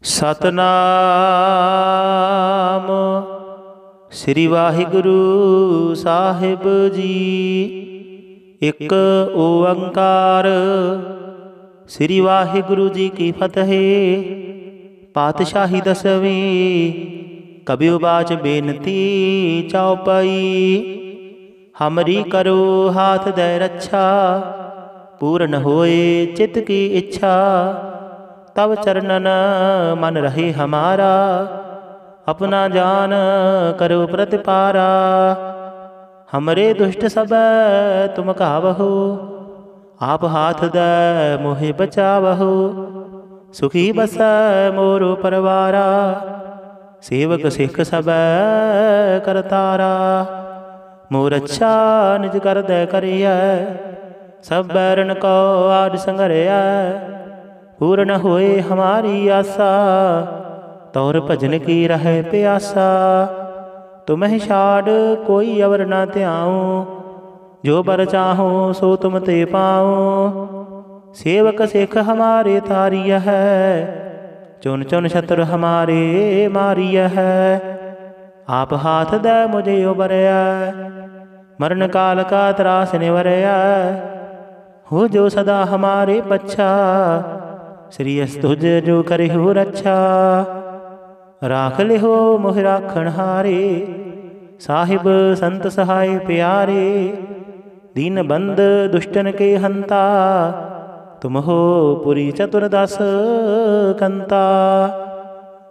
ਸਤਨਾਮ ਸ੍ਰੀ ਵਾਹਿਗੁਰੂ ਸਾਹਿਬ ਜੀ। ਇੱਕ ਓੰਕਾਰ ਸ੍ਰੀ ਵਾਹਿਗੁਰੂ ਜੀ ਕੀ ਫਤਿਹ। ਪਾਤਸ਼ਾਹੀ ਦਸਵੀਂ ਕਬਿਉ ਬਾਚ ਬੇਨਤੀ ਚਉਪਈ। ਹਮਰੀ ਕਰੋ ਹਾਥ ਦੈ ਰੱਛਾ, ਪੂਰਨ ਹੋਏ ਚਿਤ ਕੀ ਇੱਛਾ। तब चरणन मन रहे हमारा, अपना जान करो प्रतिपारा। हमरे दुष्ट सब तुम कावहो, आप हाथ दे मोहे बचावहो। सुखी बस मोरो परवारा, सेवक सिख सब करतारा। मोर अच्छा निज कर दे करिया, सब बैरन को आड संगरिया। पूर्ण होए हमारी आशा, तौर भजन की रहे प्यासा। तुम्हें छाड़ कोई अवर न ध्याऊं, जो बर चाहो सो तुम ते पाओ। सेवक सिख हमारे तारिय है, चुन चुन शत्रु हमारे मारिय है। आप हाथ दे मुझे उबरया, मरण काल का त्रास निवरया। हो जो सदा हमारे पच्छा, श्री तुझ जो करे हो रक्षा। राख ले हो मोह राखण हारे, साहिब संत सहाय प्यारे। दीन बंद दुष्टन के हंता, तुम हो पुरी चतुर्दश कंता।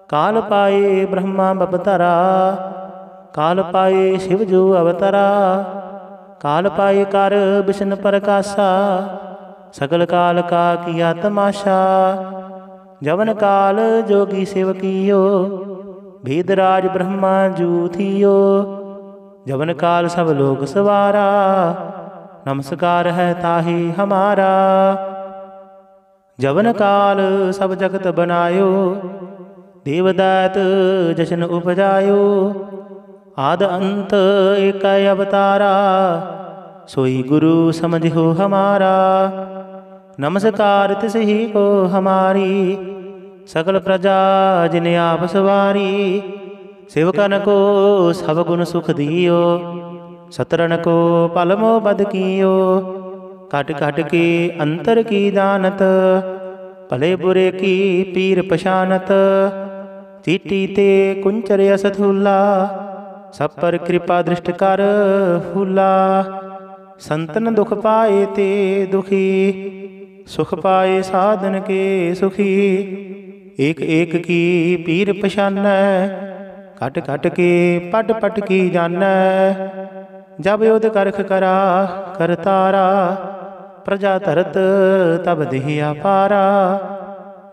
काल पाए ब्रह्मा बपतरा, काल पाए शिव जो अवतरा। काल पाए कर विष्णु प्रकाशा, सकल काल का किया तमाशा। जवन काल जोगी शिव कियो, भेदराज ब्रह्मा जू थियो। जवन काल सब लोग सवारा, नमस्कार है ताहि हमारा। जवन काल सब जगत बनायो, देवदैत जशन उपजायो। आद अंत एक अवतारा, सोई गुरु समझो हमारा। नमस्कार तिसही को हमारी, सकल प्रजा जिने आप सवारी। सेवकन को सब गुण सुख दियो, सतरन को पलमो बद कियो। कट कट के अंतर की जानत, भले बुरे की पीर पशानत। चीटी ते कुंचर यस थूला, सब पर कृपा दृष्ट कर फूला। संतन दुख पाए ते दुखी, सुख पाए साधन के सुखी। एक एक की पीर पशानै, कट कट के पट पट की जानै। जब युद्ध करख करा करतारा, प्रजा तरत तब देहिया पारा।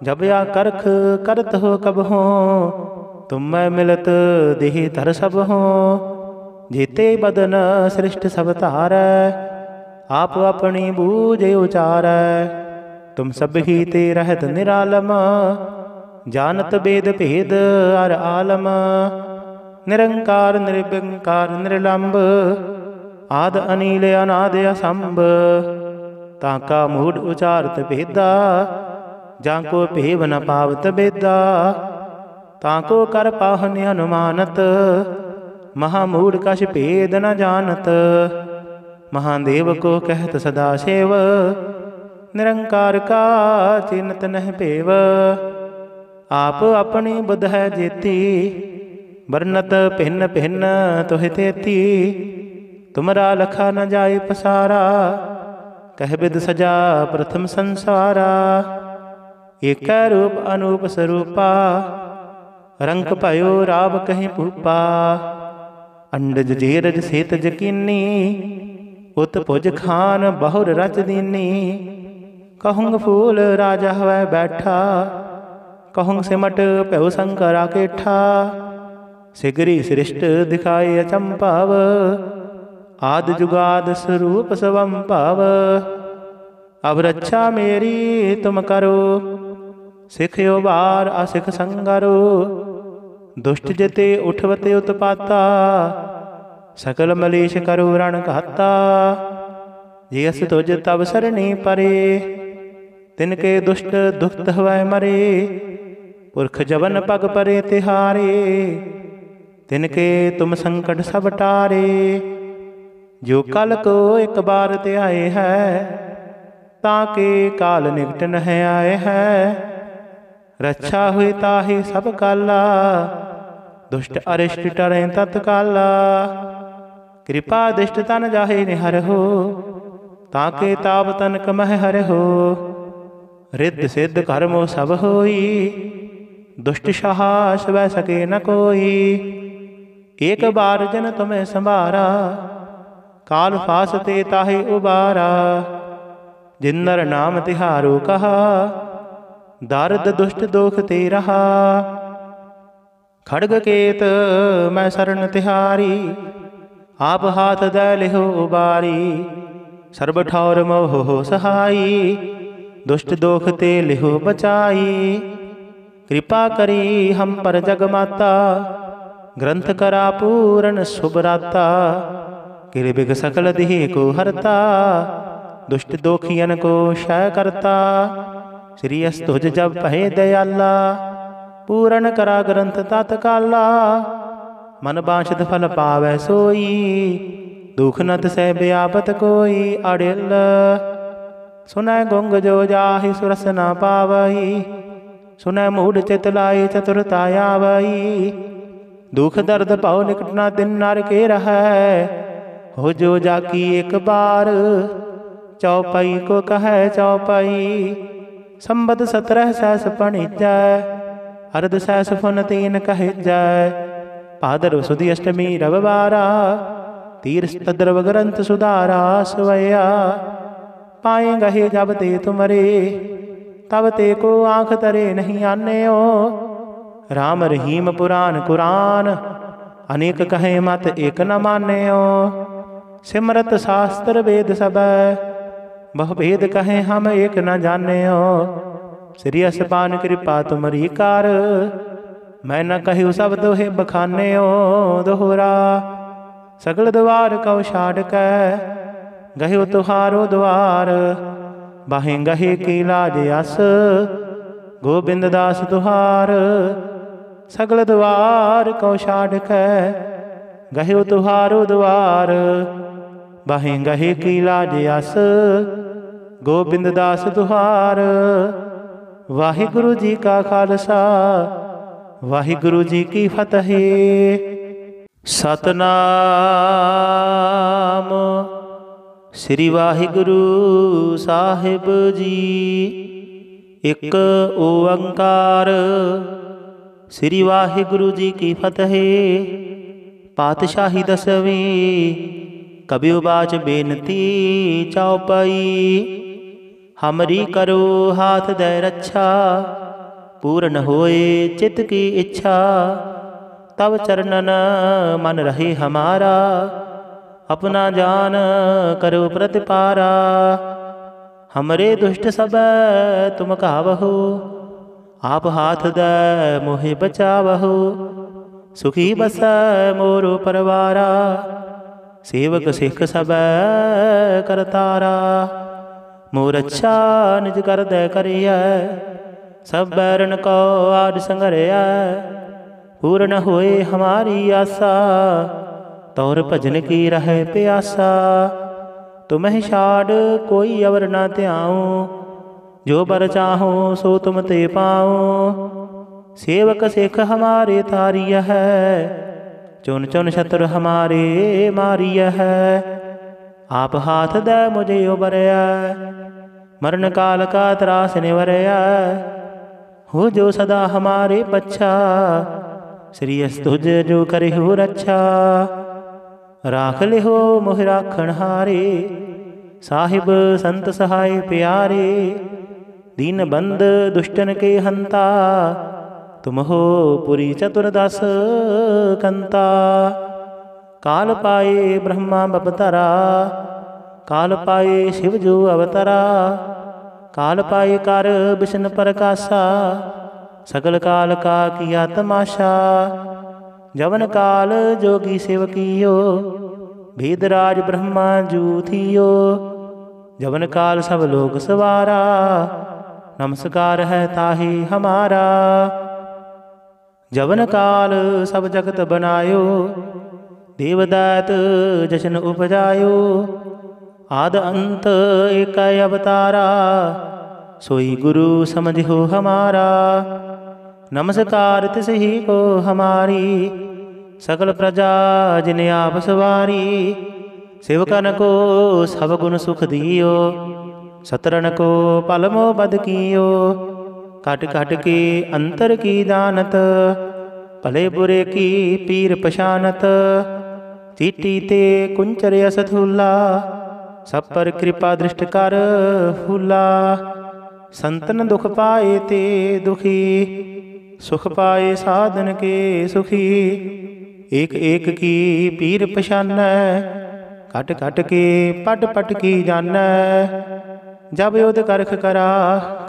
जब या करख करत हो कब हो, तुम मैं मिलत देहि तर सब हो। जेते बदन सृष्ट सब तारै, आप अपनी बूझ उचारै। तुम सब ही ते रहत निरालम, जानत वेद भेद अर आलम। निरंकार निर्विकार निर्लंब, आद अनील अनाद असंभ। ताका मूढ़ उचारत भेदा, जाको भेव न पावत बेदा। ताको कर पाहन अनुमानत, महामूढ़ कछ भेद न जानत। महादेव को कहत सदा सेव, निरंकार का चिन्हत नह पेव। आप अपनी बुध है जेती, बरनत भिन्न भिन्न तुहि तेती। तुमरा लखा न जाय पसारा, कह बिद सजा प्रथम संसारा। एक रूप अनूप स्वरूपा, रंक भयो राव कहीं भूपा। अंडज जेरज सेतज कीनी, उत भुज खान बहुर रच दीनी। कहूँग फूल राजा हवै बैठा, कहूँग सिमट प्यो शंकर आकेठा। सिगरी सृष्ट दिखाए अचंपाव, आद जुगाद स्वरूप स्वम पाव। अब रक्षा मेरी तुम करो, सिखयो बार असिख संगरो। दुष्ट जते उठवते उत्पाता, सकल मलेश करो रण घाता। जियस तुझ तब सरणी परे, तिनके दुष्ट दुखत हवै मरे। पुरख जवन पग परे तिहारे, तिनके तुम संकट सब टारे। जो कल को एक बार त्याए है, ताके काल निकट नह आए है। रक्षा हुई ताहि सब काला, दुष्ट अरिष्ट टरें तत्काला। कृपा दिष्ट तन जाहे निहर हो, ताके ताप तन कमह हर हो। रिद्ध सिद्ध कर्मो सब होई, दुष्ट सहास वह सके न कोई। एक बार जन तुम्हें संभारा, काल फासते ताहि उबारा। जिन्नर नाम तिहारो कहा, दारद दुष्ट दोख ते रहा। खड़ग केत मैं शरण तिहारी, आप हाथ दे लिहो उबारी। सर्ब ठौर मोह हो सहाई, दुष्ट दोख ते लिहो बचाई। कृपा करी हम पर जग माता, ग्रंथ करा पूरन शुभराता। किरबिग सकल देह को हरता, दुष्ट दोखियन को क्षय करता। श्री अस्तुज जब पहे दयाला, पूरन करा ग्रंथ तत्काला। मन बांछित फल पावै सोई, दुख नत सह व्यापत कोई। अड़िल सुनै गुंग जो जाहि सुरस न पावई, सुनै मूढ़ चित लाई चतुरता आवई। दुख दर्द पाओ निकट न दिन नर के रहै, हो जो जाकी एक बार। चौपाई को कहे चौपाई, संबत 17 सहस पणिजै। अर्ध सहस फुन तीन कहिजै, भादर सुदी अष्टमी रविवारा। तीर्थ तद्रव ग्रंथ सुधारा सवैया, पाएंगा हे जब ते तुमरे। तब ते को आँख तरे नहीं आने ओ, राम रहीम पुराण कुरान। अनेक कहे मत एक न माने ओ, सिमरत शास्त्र वेद सब। बहु भेद कहे हम एक न जाने ओ, श्री असपान कृपा तुमरी कार। मैं न कहूँ सब दोहे बखाने ओ दोहरा। सगल द्वार कौ छाड़ कै, गहे तुहारो द्वार। बाहें गहे की लाज अस, गोबिंद दास तुहार। सगल द्वार कौ छाड़ कै, गहे तुहारो द्वार। बाहें गहे की लाज अस, गोबिंद दास तुहार। वाहिगुरु जी का खालसा, वाहिगुरु जी की फतेह। सतनाम श्री वाहिगुरु साहिब जी। एक ओंकार श्री वाहिगुरु जी की फतेह। पातशाही 10वीं कबियो बाच बेनती चौपाई। हमरी करो हाथ दे रक्षा, पूर्ण होए चित्त की इच्छा। तब चरणन मन रहे हमारा, अपना जान करो प्रतिपारा। हमरे दुष्ट सब तुम कावहो, आप हाथ दे मोहे बचावहो। सुखी बस मोरो परवारा, सेवक सिख सब करतारा। मोर अच्छा निज कर दे करिया, सब बैरन को आद संगरिया। पूर्ण होए हमारी आशा, तौर भजन की रहे प्यासा। तुम्हें छाड़ कोई अवर न त्याऊँ, जो बर चाहो सो तुम ते पाऊँ। सेवक सिख हमारे तारिय है, चुन चुन शत्रु हमारे मारिय है। आप हाथ दे मुझे उबरया, मरण काल का त्रास निवरया। हो जो सदा हमारे पच्छा, श्री अस्तुज जो करे हो रक्षा। राख ले हो मोह राखण हारे, साहिब संत सहाय प्यारे। दीन बंद दुष्टन के हंता, तुम हो पुरी चतुर्दश कंता। काल पाए ब्रह्मा बपतरा, काल पाए शिव जो अवतरा। काल पाए कर विष्णु प्रकाशा, सकल काल का किया तमाशा। जवन काल जोगी सेवकियो, भेदराज ब्रह्मा जू थियो। जवन काल सब लोग सवारा, नमस्कार है ताहि हमारा। जवन काल सब जगत बनायो, देवदैत जशन उपजायो। आद अंत एक अवतारा, सोई गुरु समझो हमारा। नमस्कार तिस ही को हमारी, सकल प्रजा जिन आप सवारी। सेवकन को सब गुण सुख दियो, सतरन को पलमो बद कियो। काट काट के अंतर की जानत, भले बुरे की पीर पशानत। चीटी ते कुंचर यस थूला, सब पर कृपा दृष्ट कर फूला। संतन दुख पाए ते दुखी, सुख पाए साधन के सुखी। एक एक की पीर पशान, कट कट के पट पट की जान। जब युद्ध करख करा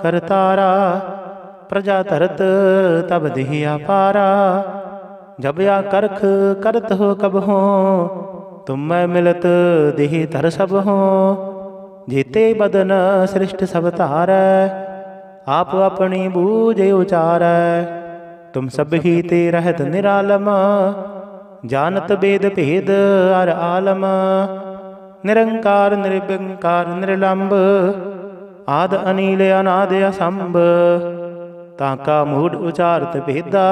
करतारा, प्रजा तरत तब देहिया पारा। जब या करख करत हो कब हो, तुम मैं मिलत देह धर सब हो। जीते बदन सृष्ट सब तार, आप अपनी बूझ उचार। तुम सब ही ते रहत निरालम, जानत वेद भेद अर आलम। निरंकार निर्विकार निर्लंब, आद अनील अनाद असंभ। ताका मूढ़ उचारत भेदा,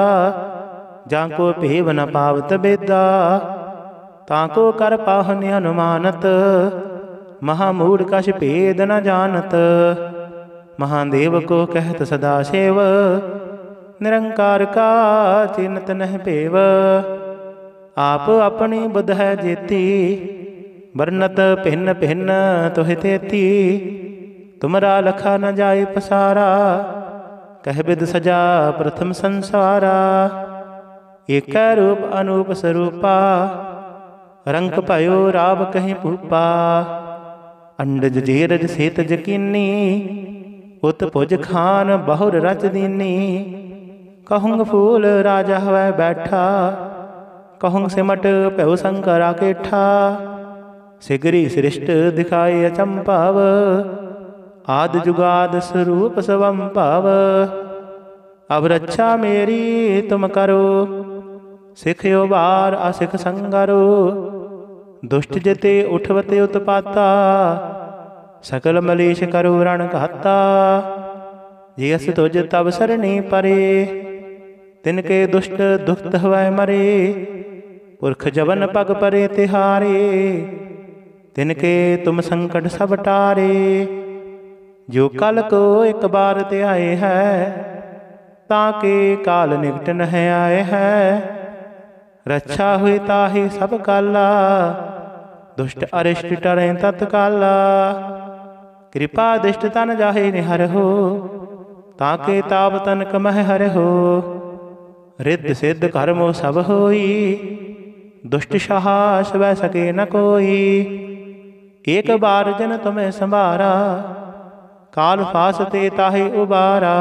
जाको भेव न पावत बेदा। ताको कर पाहन अनुमानत, महामूढ़ कछ भेद न जानत। महादेव को कहत सदा सेव, निरंकार का चिन्हत नह पेव। आप अपनी बुध है जेती, वर्णत भिन्न भिन्न तुहि तेती। तुमरा लखा न जाय पसारा, कह बिद सजा प्रथम संसारा। एक रूप अनूप स्वरूपा, रंग भयो राव कहीं भूपा। अंडज जेरज सेतज कीनी, उत भुज खान बहुर रच दीनी। कहूँग फूल राजा हवै बैठा, कहूँ सिमट प्यो शंकरा केठा। सिगरी सृष्ट दिखाए अचंपाव, आद जुगाद स्वरूप स्वम पाव। अब रक्षा मेरी तुम करो, सिखयो बार असिख संगरो। दुष्ट जते उठवते उत्पाता, सकल मलेश करो रण घाता। जियस तुझ तब सरणी परे, तिनके दुष्ट दुखत हवै मरे। पुरख जवन पग परे तिहारे, तिनके तुम संकट सब टारे। जो कल को एक बार ते आए है, ताके काल निकट नह आए है। रक्षा हुई ताहि सब काला, दुष्ट अरिष्ट टरें तत्काला। कृपा दिष्ट तन जाहे निहर हो, ताके ताप तनक मह हर हो। रिद्ध सिद्ध कर्मो सब होई, दुष्ट साहस वह सके न कोई। एक बार जन तुम्हें संभारा, काल फास ते ताहि उबारा।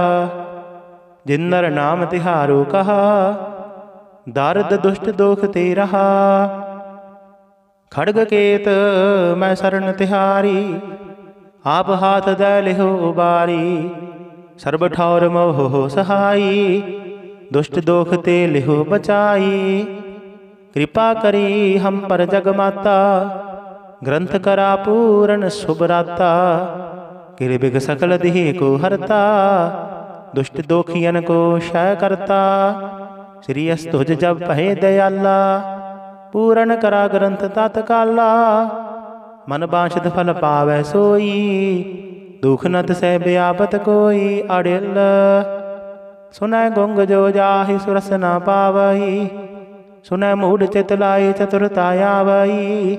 जिन्नर नाम तिहारो कहा, दारद दुष्ट दोख ते रहा। खड़ग केत मैं शरण तिहारी, आप हाथ दे लिहो उबारी। सर्ब ठौर मोह सहाई, दुष्ट दोख ते लिहो बचाई। कृपा करी हम पर जगमाता, ग्रंथ करा पूरन शुभराता। किरबिग सकल देह को हरता, दुष्ट दोखियन को क्षय करता। श्री अस्तुज जब पहे दयाला, पूरन करा ग्रंथ तत्काला। मन बांछित फल पावै सोई, दुख नत सह व्यापत कोई अड़िल। सुनै गुंग जो जाहि सुरस न पावई, सुनै मूढ़ चित लाई चतुरता आवई।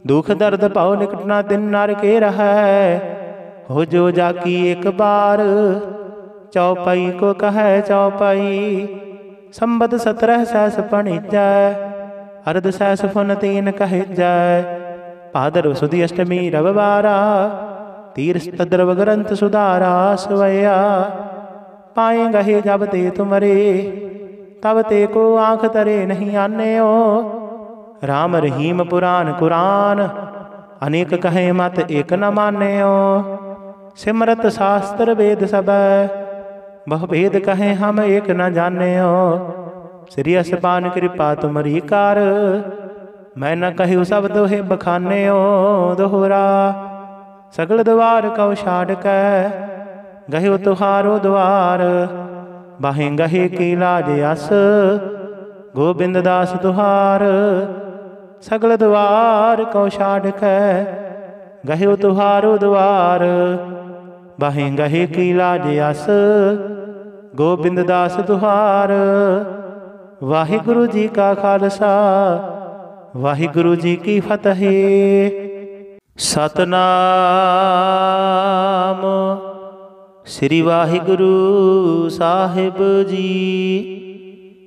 दुख दर्द पाओ निकट न दिन नर के रहै, हो जो जाकी एक बार। चौपाई को कहे चौपाई, संबत 17 सहस पणिजै। अर्ध सहस फुन तीन कहिजै। भादर सुदी अष्टमी रविवारा, तीर तद्रव ग्रंथ सुधारा सवैया। पाए गहे जब ते तुमरे, तब ते को आँख तरे नहीं आने ओ। राम रहीम पुराण कुरान, अनेक कहे मत एक न माने ओ। सिमरत शास्त्र वेद सब, बहु भेद कहे हम एक न जाने ओ। श्री असपान कृपा तुमरी कार। मैं न कहूँ सब दोहे बखान्यो दोहरा। सगल द्वार कौ छाड़ कै गह्यो तुहारो द्वार। बाहें गहे की लाज अस गोबिंद दास तुहार। सगल द्वार कौ छाड़ कै गह्यो तुहारो द्वार। बाहें गहे की लाज अस गोबिंद दास तुहार। वाहिगुरु जी का खालसा वाहिगुरु जी की फतेह। सतनाम श्री वाहिगुरु साहिब जी।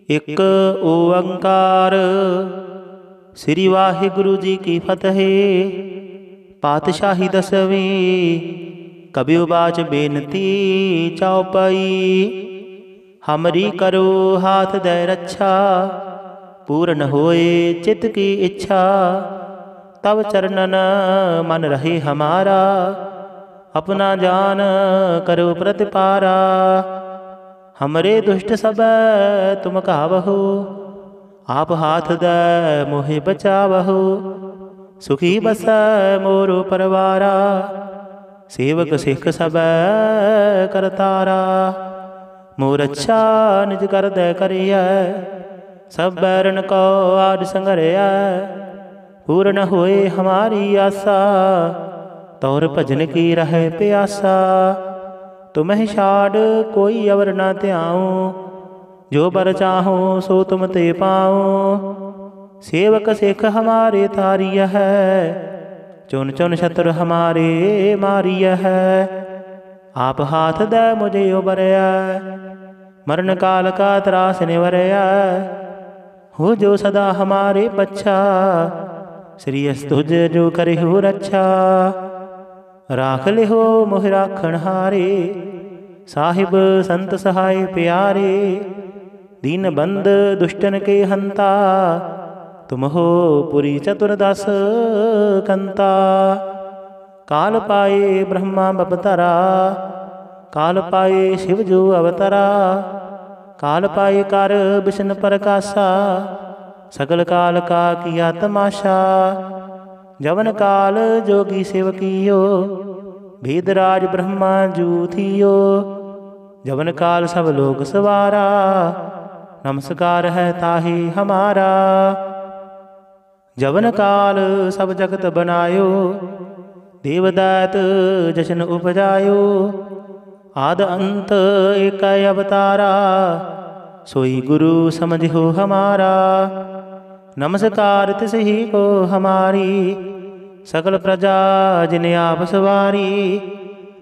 एक ओंकार श्री वाहिगुरु जी की फतेह। पातशाही दसवीं कबीर बाच बेनती चौपाई। हमरी करो हाथ दे रक्षा पूर्ण होए चित्त की इच्छा। तब चरणन मन रहे हमारा अपना जान करो प्रतिपारा। हमरे दुष्ट सब तुम कावहो आप हाथ दे मोहे बचावहो। सुखी बस मोरो परवारा सेवक सिख सब करतारा। मोर अच्छा निज कर दे करिया सब बैरन को आद संघरिया। पूर्ण होए हमारी आशा तौर भजन की रहे प्यासा। तुम्हें छाड़ कोई अवर न त्याऊँ जो बर चाहूँ सो तुम ते पाऊँ। सेवक सिख हमारे तारिय है चुन चुन शत्रु हमारे मारिय है। आप हाथ दे मुझे उबरया मरण काल का त्रास निवरया। हो जो सदा हमारे बच्चा श्री तुझ जो करे हो रक्षा। राख ले हो मोह राखण हारे साहिब संत सहाय प्यारे। दीन बंद दुष्टन के हंता तुम हो पुरी चतुर्दश कंता। काल पाए ब्रह्मा बपतरा काल पाए शिव जो अवतरा। काल पाए कर विष्णु प्रकाशा सकल काल का किया तमाशा। जवन काल जोगी शिव कियो भेदराज ब्रह्मा जू थियो। जवन काल सब लोग सवारा नमस्कार है ताहि हमारा। जवन काल सब जगत बनायो देवदैत जशन उपजायो। आद अंत एक अवतारा सोई गुरु समझो हमारा। नमस्कार तिस ही को हमारी सकल प्रजा जिन्हें आप सवारी।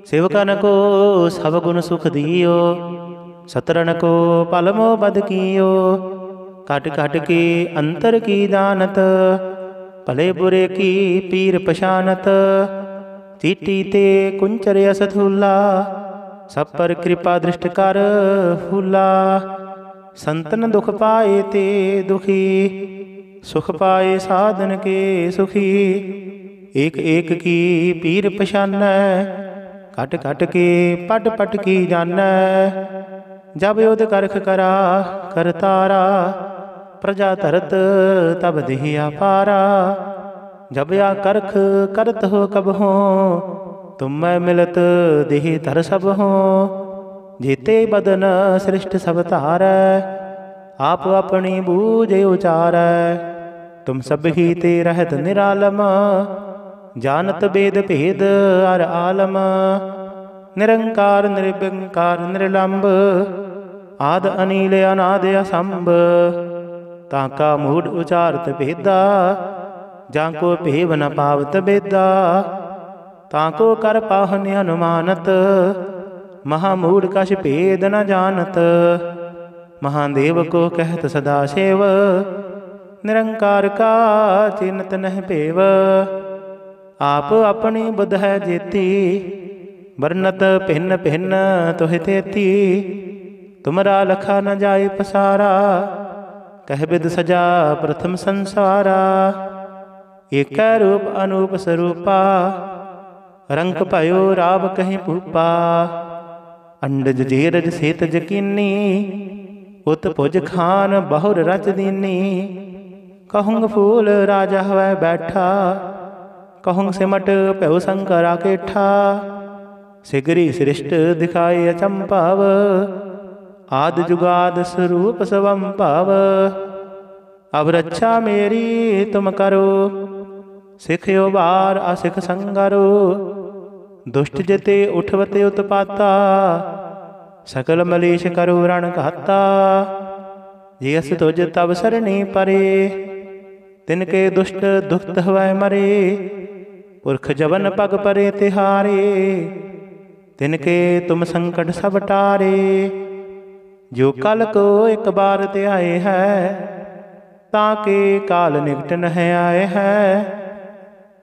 सेवकन को सब गुण सुख दियो सतरन को पलमो बद कियो। काट काट के अंतर की जानत भले बुरे की पीर पशानत। चीटी ते कुंचर असथूला सब पर कृपा दृष्ट कर फूला। संतन दुख पाए ते दुखी सुख पाए साधन के सुखी। एक एक की पीर पशान कट कट के पट पट की जान। जब युद्ध करख करा कर तारा प्रजा तरत तब देहिया पारा। जब या करख करत हो कब हो तुम मैं मिलत देह तर सब हो। जेते बदन सृष्ट सब तार आप अपनी बूझ उचार। तुम सब ही ते रहत निरालम जानत वेद भेद अर आलम। निरंकार निर्विकार निर्लंब आद अनिल अनाद असंभ। ताका मूढ़ उचारत भेदा जाको भेव न पावत बेदा। ताको कर पाहन अनुमानत महामूढ़ कछ भेद न जानत। महादेव को कहत सदा सेव निरंकार का चिन्हत नह पेव। आप अपनी बुध है जेती वर्णत भिन्न भिन्न तुहि तेती। तुमरा लखा न जाय पसारा कह बिद सजा प्रथम संसारा। एक रूप अनूप स्वरूपा रंग भयो राव कहीं भूपा। अंडज जेरज सेत जकीनी उत पुज खान बहुर रच दीनी। कहूँग फूल राजा हवै बैठा, कहूँग सिमट प्यो शंकरा केठा। सिगरी सृष्ट दिखाए अचंपाव, आद जुगाद स्वरूप स्वंपाव। अब रक्षा मेरी तुम करो, सिखयो बार असिख संगरो। दुष्ट जिते उठवते उत्पाता, सकल मलेश करो रण घाता। जियस तुझ तब सरणी परे, तिनके दुष्ट दुखत हवै मरे। पुरख जवन पग परे तिहारे, तिनके तुम संकट सब टारे। जो कल को एक बार ते आए है, ताके काल निकट नह आए है।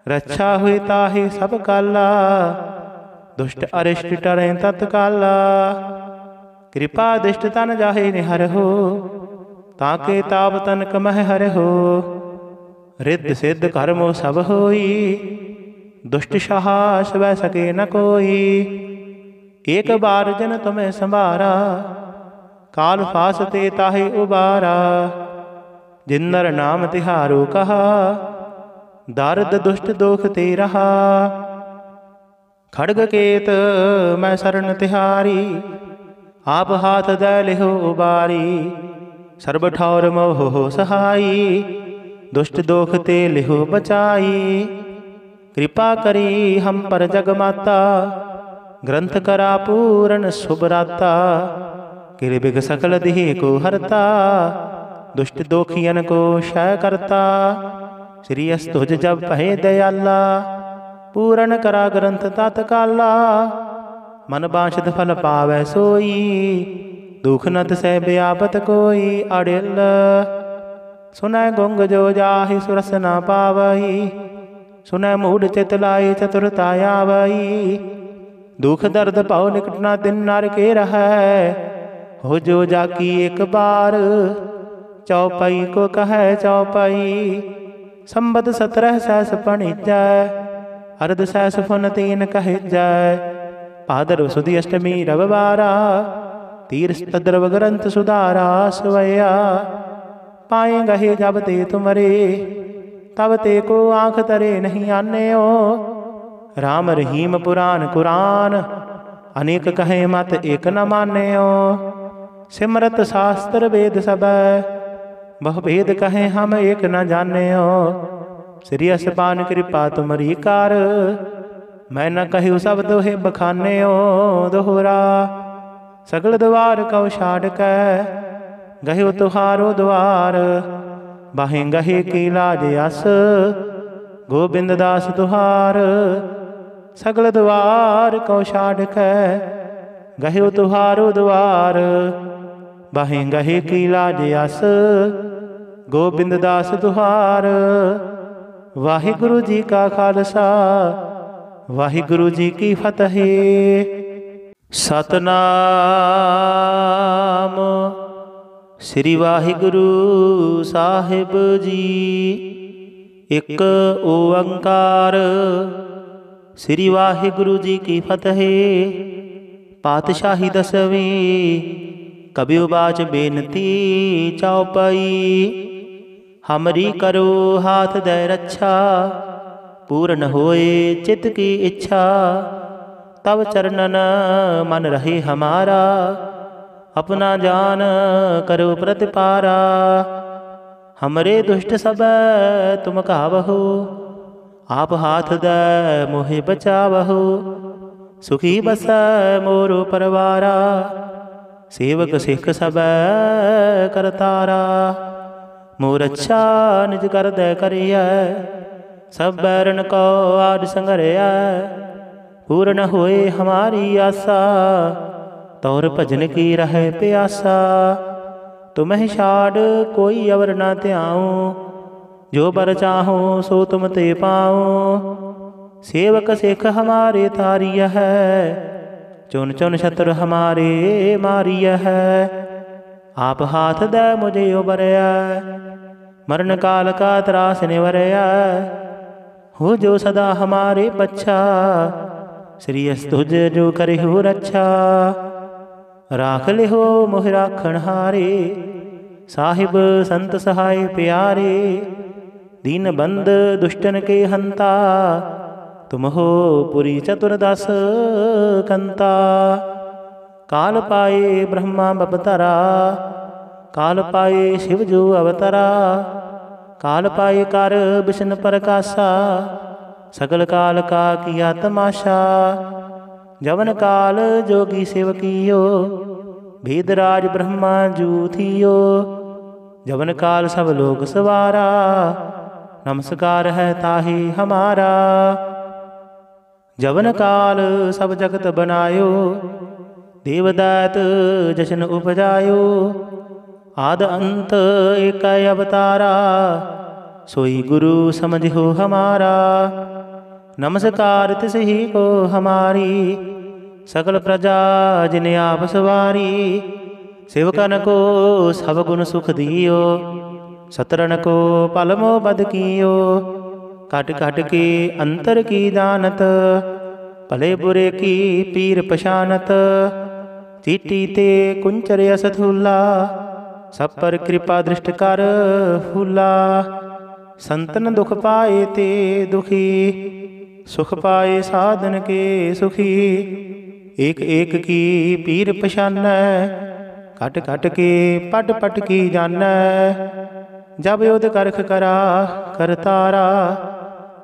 रक्षा हुई ताहि सब काला, दुष्ट अरिष्ट टरें तत्काला। कृपा दिष्ट तन जाहे निहर हो, ताके ताप तनक मह हर हो। रिद्ध सिद्ध कर्मो सब होई, दुष्ट साहस वह सके न कोई। एक बार जन तुम्हें संभारा, काल फासते ताहि उबारा। जिन्नर नाम तिहारो कहा, दारद दुष्ट दोख ते रहा। खड़ग केत मैं शरण तिहारी, आप हाथ दे लिहो उबारी। सर्ब ठौर मोह हो सहाई, दुष्ट दोख ते लिहो बचाई। कृपा करी हम पर जग माता, ग्रंथ करा पूरन सुबराता। किरबिग सकल देह को हरता, दुष्ट दोखियन को क्षय करता। श्री अस्तुज जब पहे दयाला, पूरन करा ग्रंथ तत्काला। मन बांछित फल पावै सोई, दुख नत सह व्यापत कोई। अड़िल सुनै गुंग जो जाहि सुरस न पावई, सुनै मूढ़ चित लाई चतुरता आवई। दुख दर्द पाओ निकट न दिन नर के रहै, हो जो जाकी एक बार। चौपाई को कहे चौपाई, संबत 17 सहस पणिजै। अर्ध सहस फुन तीन कहिजै, भादर सुदी अष्टमी रविवारा। तीर तद्रव ग्रंथ सुधारा सवैया। पाएंगा ही जब ते तुमरे, तब ते को आँख तरे नहीं आन्यो। राम रहीम पुराण कुरान, अनेक कहे मत एक न मान्यो। सिमरत शास्त्र वेद सब, बहु भेद कहे हम एक न जान्यो। श्री असपान कृपा तुमरी कार, मैं न कहूँ सब दोहे बखान्यो। दोहरा सगल द्वार कौ छाड़ कै, गहो तुहारो द्वार। बाहें गहे की लाज अस, गोबिंद दास तुहार। सगल द्वार कौ छाड़ कै, गहो तुहारो द्वार। बाहें गहे की लाज अस, गोबिंद दास तुहार। वाहिगुरु जी का खालसा, वाहिगुरु जी की फतेह। सतनाम श्री वाहिगुरु साहिब जी। एक ओंकार श्री वाहिगुरु जी की फतेह। पातशाही 10वीं कबियो बाच बेनती चौपाई। हमरी करो हाथ दे रक्षा, पूर्ण होए चित्त की इच्छा। तब चरणन मन रहे हमारा, अपना जान करो प्रतिपारा। हमरे दुष्ट सब तुम कावहो, आप हाथ दे मोहे बचावहो। सुखी बस मोरो परवारा, सेवक सिख सब करतारा। मोर अच्छा निज कर दे करिय, सब बैरन को आड संगरिया। पूर्ण होए हमारी आशा, तौर भजन की रहे प्यासा। तुम्हें छाड़ कोई अवर न त्याऊँ, जो बर चाहो सो तुम ते पाओ। सेवक सिख हमारे तारिय है, चुन चुन शत्रु हमारे मारिय है। आप हाथ दे मुझे उबरया, मरण काल का त्रास निवरया। हो जो सदा हमारे बच्चा, श्री अस्तुज जो करे हो रक्षा। राख लिहो मोहि राखण हारे, साहिब संत सहाय प्यारे। दीन बंद दुष्टन के हंता, तुम हो पुरी चतुर्दश कंता। काल पाए ब्रह्मा बपतरा, काल पाए शिव जो अवतरा। काल पाए कर विष्णु प्रकाशा, सकल काल का किया तमाशा। जवन काल जोगी शिव कियो, भेदराज ब्रह्मा जू थियो। जवन काल सब लोग सवारा, नमस्कार है ताहि हमारा। जवन काल सब जगत बनायो, देवदैत जशन उपजायो। आद अंत एक अवतारा, सोई गुरु समझो हमारा। नमस्कार तिसही को हमारी, सकल प्रजा जिन आप सवारी। सेवकन को सब गुण सुख दियो, सतरन को पलमो बद कियो। काट काट के अंतर की जानत, भले बुरे की पीर पशानत। चीटी ते कुंचर यस थूला, सब पर कृपा दृष्ट कर फूला। संतन दुख पाए ते दुखी, सुख पाए साधन के सुखी। एक एक की पीर पशान, कट कट के पट पट की जान। जब युद्ध करख करा करतारा,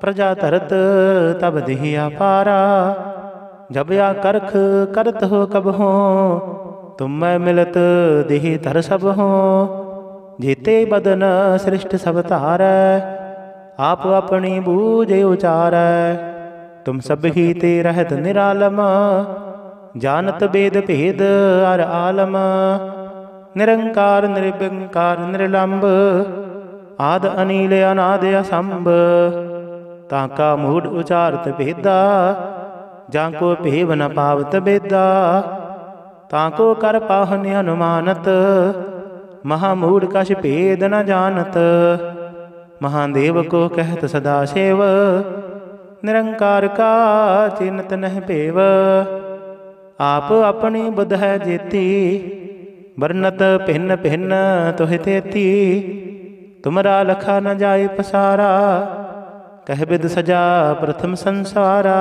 प्रजा तरत तब देहिया पारा। जब या करख करत हो कब हो, तुम मैं मिलत देह तर सब हो। जेते बदन सृष्ट सब तार, आप अपनी बूझ उचार। तुम सब ही ते रहत निरालम, जानत वेद भेद अर आलम। निरंकार निर्विकार निर्लंब, आद अनिल अनाद असंभ। ताका मूढ़ उचारत भेदा, जाको भेव न पावत बेदा। ताको कर पाहन अनुमानत, महामूढ़ कछ भेद न जानत। महादेव को कहत सदा सेव, निरंकार का चिन्हत नह पेव। आप अपनी बुध है जेती, वर्णत भिन्न भिन्न तुहि तेती। तुमरा लखा न जाए पसारा, कह बिद सजा प्रथम संसारा।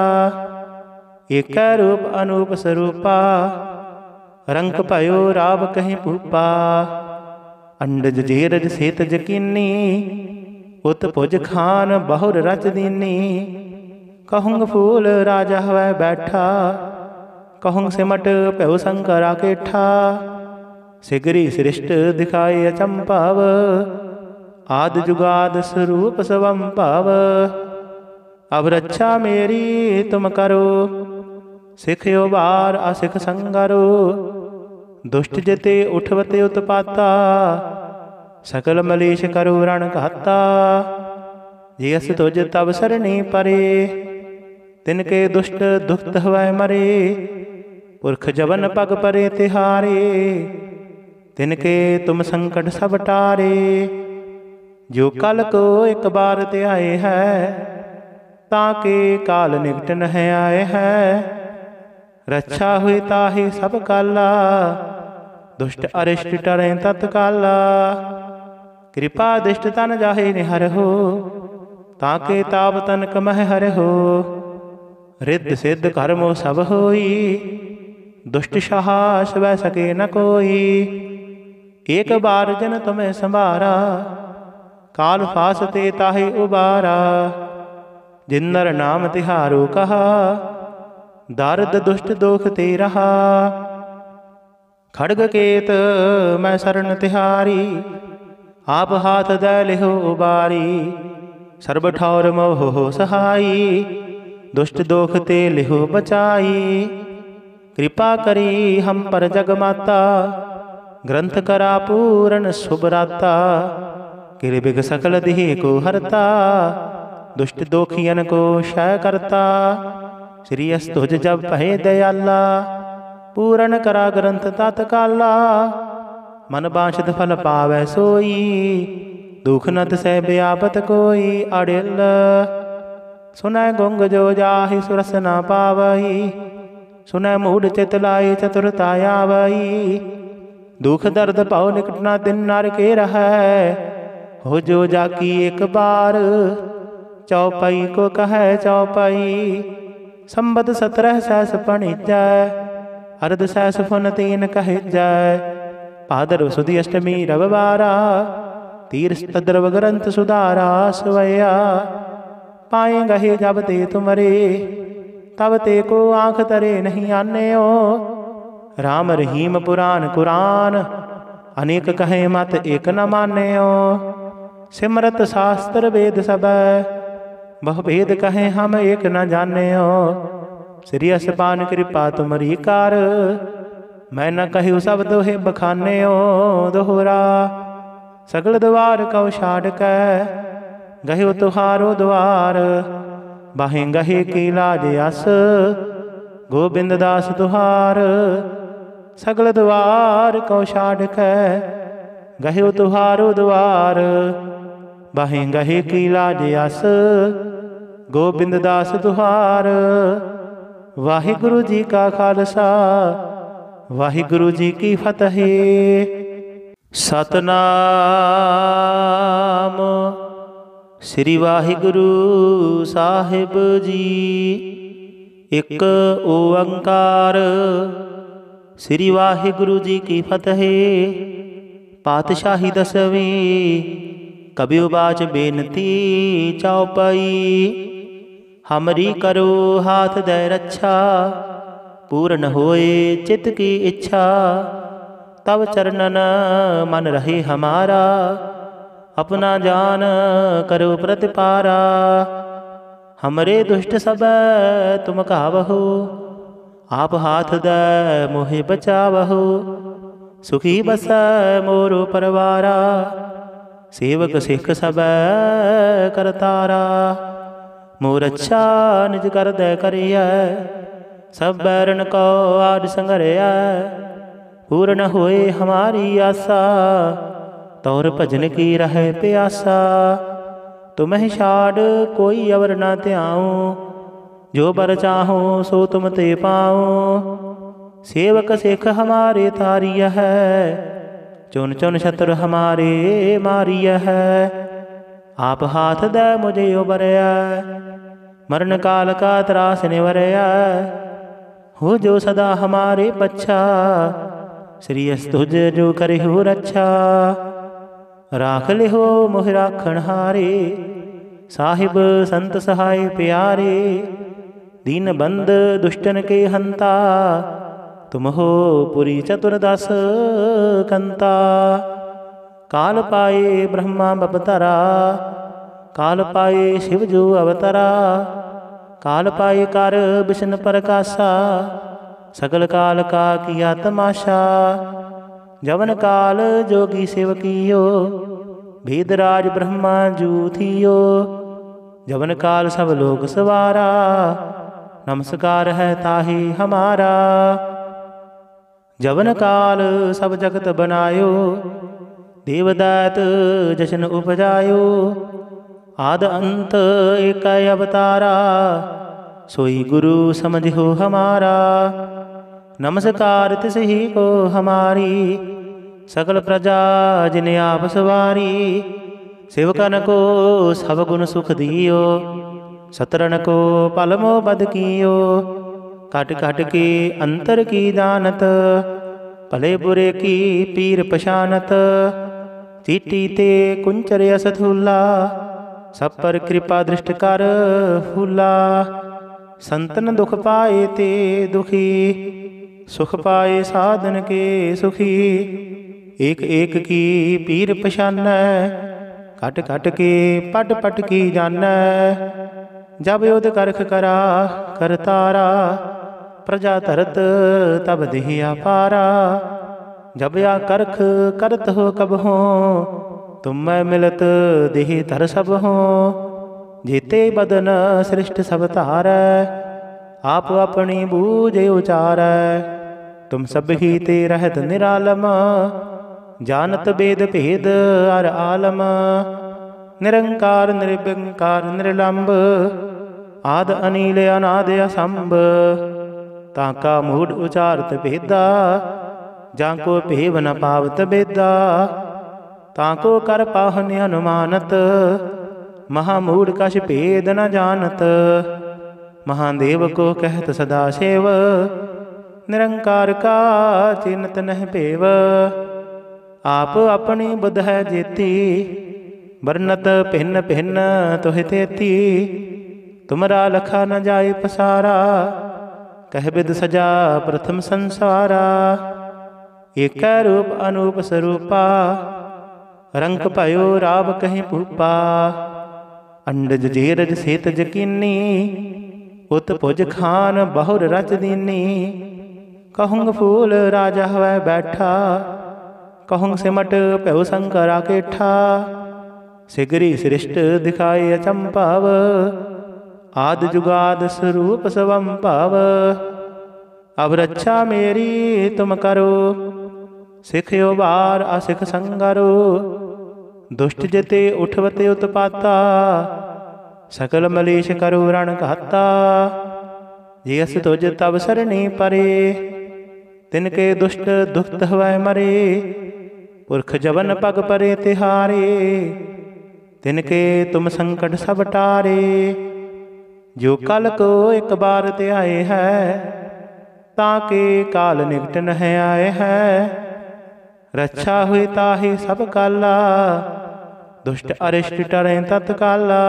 एक रूप अनूप स्वरूपा, रंक भयो राव कहीं भूपा। अंडज जेरज सेत जकीनी, उत भुज खान बहुर रच दीनी। कहूँग फूल राजा हवै बैठा, कहूँ सिमट प्यो शंकरा केठा। सिगरी सृष्ट दिखाए अचंपाव, आद जुगाद स्वरूप स्वम पाव। अब रक्षा मेरी तुम करो, सिखयो बार असिख संगरो। दुष्ट जते उठवते उत्पाता, सकल मलेश करो रण घाता। जियस तुझ तब सरणी परे, तिनके दुष्ट दुखत हवै मरे। पुरख जवन पग परे तिहारे, तिनके तुम संकट सब टारे। जो कल को एक बार ते आए है, ताके काल निकट न आए है। रक्षा हुई ताहि सब काला, दुष्ट अरिष्ट टरें तत्काला। कृपा दिष्ट तन जाहे निहर हो, ताके ताप तनक मह हर हो। रिद्ध सिद्ध कर्मो सब होई, दुष्ट साहस वह सके न कोई। एक बार जन तुम्हें संभारा, काल फासते ताहि उबारा। जिन्नर नाम तिहारो कहा, दारद दुष्ट दोख ते रहा। खड़ग केत मैं शरण तिहारी, आप हाथ दै लिहो उबारी। सर्ब ठौर मोह सहाई, दुष्ट दोख ते लिहो बचाई। कृपा करी हम पर जग माता, ग्रंथ करा पूरन शुभराता। किरबिग सकल देह को हरता, दुष्ट दोखियन को क्षय करता। श्री अस्तुज जब पहे दयाला, पूरन करा ग्रंथ तत्काला। मन बांछित फल पावै सोई, दुख नत सह व्यापत कोई। अड़िल सुनै गुंग जो जाहि सुरस न पावही, सुनै मूढ़ चित लाए चतुरता आवई। दुख दर्द पाओ निकट ना दिन नर के रहै। हो जो जाकी एक बार चौपाई को कहे चौपाई। संबत 17 सहस पणिजै अर्ध सहस फुन तीन कहिजै। भादर सुदी अष्टमी रविवारा तीर्थ तद्रव ग्रंथ सुधारा सवैया। पाएंगे जब ते तुमरे तब ते को आँख तरे नहीं आन्यो। राम रहीम पुराण कुरान अनेक कहे मत एक न मान्यो। सिमरत शास्त्र वेद सब बहु भेद कहे हम एक न जान्यो। श्री असपान कृपा तुमरी कार मैं न कहूँ सब दोहे बखान्यो। दोहरा सगल द्वार कौ छाड़ कै गहो तुहारो द्वार। बाहें गहे की लाज अस गोबिंद दास तुहार। सगल द्वार कौ छाड़ कै गहो तुहारो द्वार। बाहें गहे की लाज अस गोबिंद दास तुहार। वाहिगुरु जी का खालसा वाहिगुरु जी की फतेह। सतनाम श्री वाहिगुरु साहिब जी। एक ओंकार श्री वाहिगुरु जी की फतेह। पातशाही 10वीं कबियो बाच बेनती चौपाई। हमरी करो हाथ दे रक्षा पूर्ण होए चित्त की इच्छा। तब चरणन मन रहे हमारा अपना जान करो प्रतिपारा। हमरे दुष्ट सब तुम कावहो आप हाथ दे मोहे बचावहो। सुखी बस मोरो परवारा सेवक सिख सब करतारा। मोर अच्छा निज कर दे करिया सब बैरन को आद संगरिया। पूर्ण होए हमारी आशा तौर भजन की रहे प्यासा। तुम्हें छाड़ कोई अवर न त्याऊँ जो बर चाहो सो तुम ते पाऊँ। सेवक सिख हमारे तारिय है चुन चुन शत्रु हमारे मारिय है। आप हाथ दे मुझे उबरया मरण काल का त्रास निवरया। हो जो सदा हमारे पच्छा श्री तुझ जो करे हो रक्षा। राख ले हो मोह राखण हारे साहिब संत सहाय प्यारे। दीन बंद दुष्टन के हंता तुम हो पुरी चतुर्दश कंता। काल पाए ब्रह्मा बपतरा काल पाए शिव जो अवतरा। काल पाए कर विष्णु प्रकाशा सकल काल का किया तमाशा। जवन काल जोगी सेवकियो भेदराज ब्रह्मा जू थियो। जवन काल सब लोग सवारा नमस्कार है ताहि हमारा। जवन काल सब जगत बनायो देवदैत जशन उपजायो। आद अंत एक अवतारा सोई गुरु समझो हमारा। नमस्कार तिस ही को हमारी सकल प्रजा जिन आप सवारी। सेवकन को सब गुण सुख दियो सतरन को पलमो बद कियो। कट कट के अंतर की जानत भले बुरे की पीर पशानत। चीटी ते कुंचर असथूला सब पर कृपा दृष्ट कर फूला। संतन दुख पाए ते दुखी सुख पाए साधन के सुखी। एक एक की पीर पशान कट कट के पट पट की जान। जब युद्ध करख करा करतारा प्रजा तरत तब देहिया पारा। जब या करख करत हो कब हो तुम मैं मिलत देह तर सब हो। जेते बदन सृष्ट सब तार आप अपनी बूझ उचार। तुम सब ही ते रहत निरालम जानत वेद भेद अर आलम। निरंकार निर्विकार निर्लंब आद अनिल अनाद असंभ। ताका मूढ़ उचारत भेदा, जाको भेव न पावत बेदा। ताको कर पाहन अनुमानत, महामूढ़ कछ भेद न जानत। महादेव को कहत सदा सेव, निरंकार का चिन्हत नह पेव। आप अपनी बुध है जेती, बरनत भिन्न भिन्न तुहि तेती। तुमरा लखा न जाय पसारा, कह बिद सजा प्रथम संसारा। एक रूप अनूप स्वरूपा, रंक भयो राव कहीं पूपा। अंडज जेरज सेतज कीनी, उत भुज खान बहुर रच दीनी। कहूँग फूल राजा हवै बैठा, कहूँग सिमट प्यो शंकरा केठा। सिगरी सृष्ट दिखाए अचंपाव, आद जुगाद स्वरूप स्वम पाव। अब रक्षा मेरी तुम करो, सिखयो बार असिख संगरो। दुष्ट जिते उठवते उत्पाता, सकल मलेश करो रण घाता। जियस तुझ तब सरणी परे, तिनके दुष्ट दुखत हवै मरे। पुरख जवन पग परे तिहारे, तिनके तुम संकट सब टारे। जो कल को एक बार ते आए है, ताके काल निकट नह आए है। रक्षा हुई ताहि सब काला, दुष्ट अरिष्ट टरें तत्काला।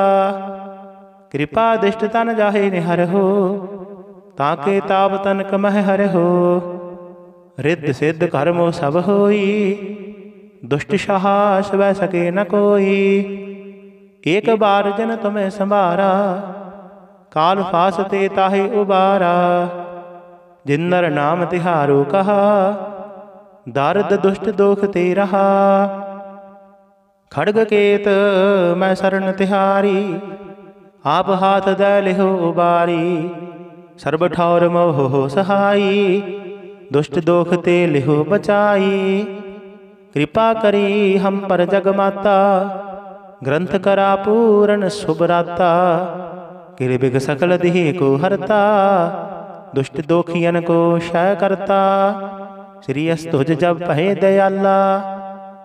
कृपा दिष्ट तन जाहे निहर हो, ताके ताप तनक मह हर हो। रिद्ध सिद्ध कर्मो सब होई, दुष्ट साहस वह सके न कोई। एक बार जन तुम्हें संभारा, काल फास ते ताहि उबारा। जिन्नर नाम तिहारो कहा, दारद दुष्ट दोख ते रहा। खड़ग केत मैं शरण तिहारी, आप हाथ दे लिहो उबारी। सर्ब ठौर मोह सहाई, दुष्ट दोख ते लिहो बचाई। कृपा करी हम पर जगमाता, ग्रंथ करा पूरन शुभराता। किरबिग सकल दिहि को हरता, दुष्ट दोखियन को क्षय करता। श्री अस्तुज जब पहे दयाला,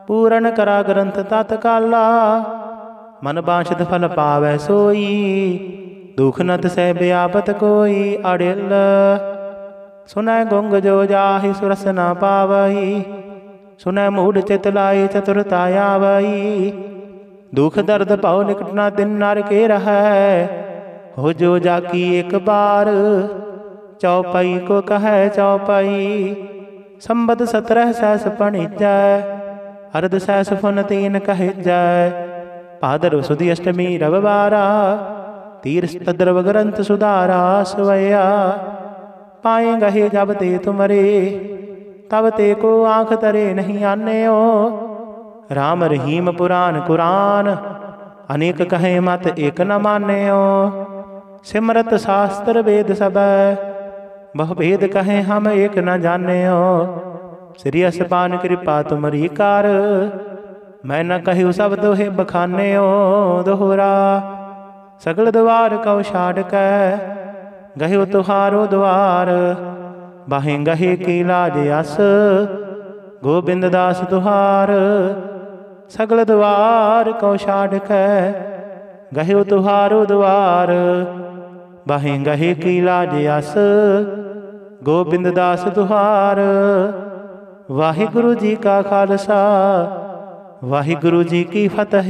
पूरन करा ग्रंथ तत्काला। मन बांछित फल पावै सोई, दुख नत सह व्यापत कोई अड़िल। सुनै गुंग जो जाहि सुरस न पावई, सुनै मूढ़ चित लाई चतुरता आवई। दुख दर्द पाओ निकट न दिन नर के रहै, हो जो जाकी एक बार। चौपाई को कहे चौपाई, संबत 17 सहस पणिजै। अर्ध सहस फुन तीन कहिजै। भादर सुदी अष्टमी रविवारा, तीर तद्रव ग्रंथ सुधारा सवैया। पाए गहे जब ते तुमरे, तब ते को आँख तरे नहीं आन्यो। राम रहीम पुराण कुरान, अनेक कहे मत एक न मान्यो। सिमरत शास्त्र वेद सब, बहु भेद कहे हम एक न जान्यो। श्री असपान कृपा तुमरी कार, मैं न कहूँ सब दोहे बखान्यो। दोहरा सगल द्वार कौ छाड़ कै, गहे तुहारो द्वार। बाहें गहे की लाज अस, गोबिंद दास तुहार। सगल द्वार कौ छाड़ कै, गहे तुहारो द्वार। बाहें गहे की लाज अस, गोबिंद दास तुहार। वाहिगुरु जी का खालसा, वाहिगुरु जी की फतेह।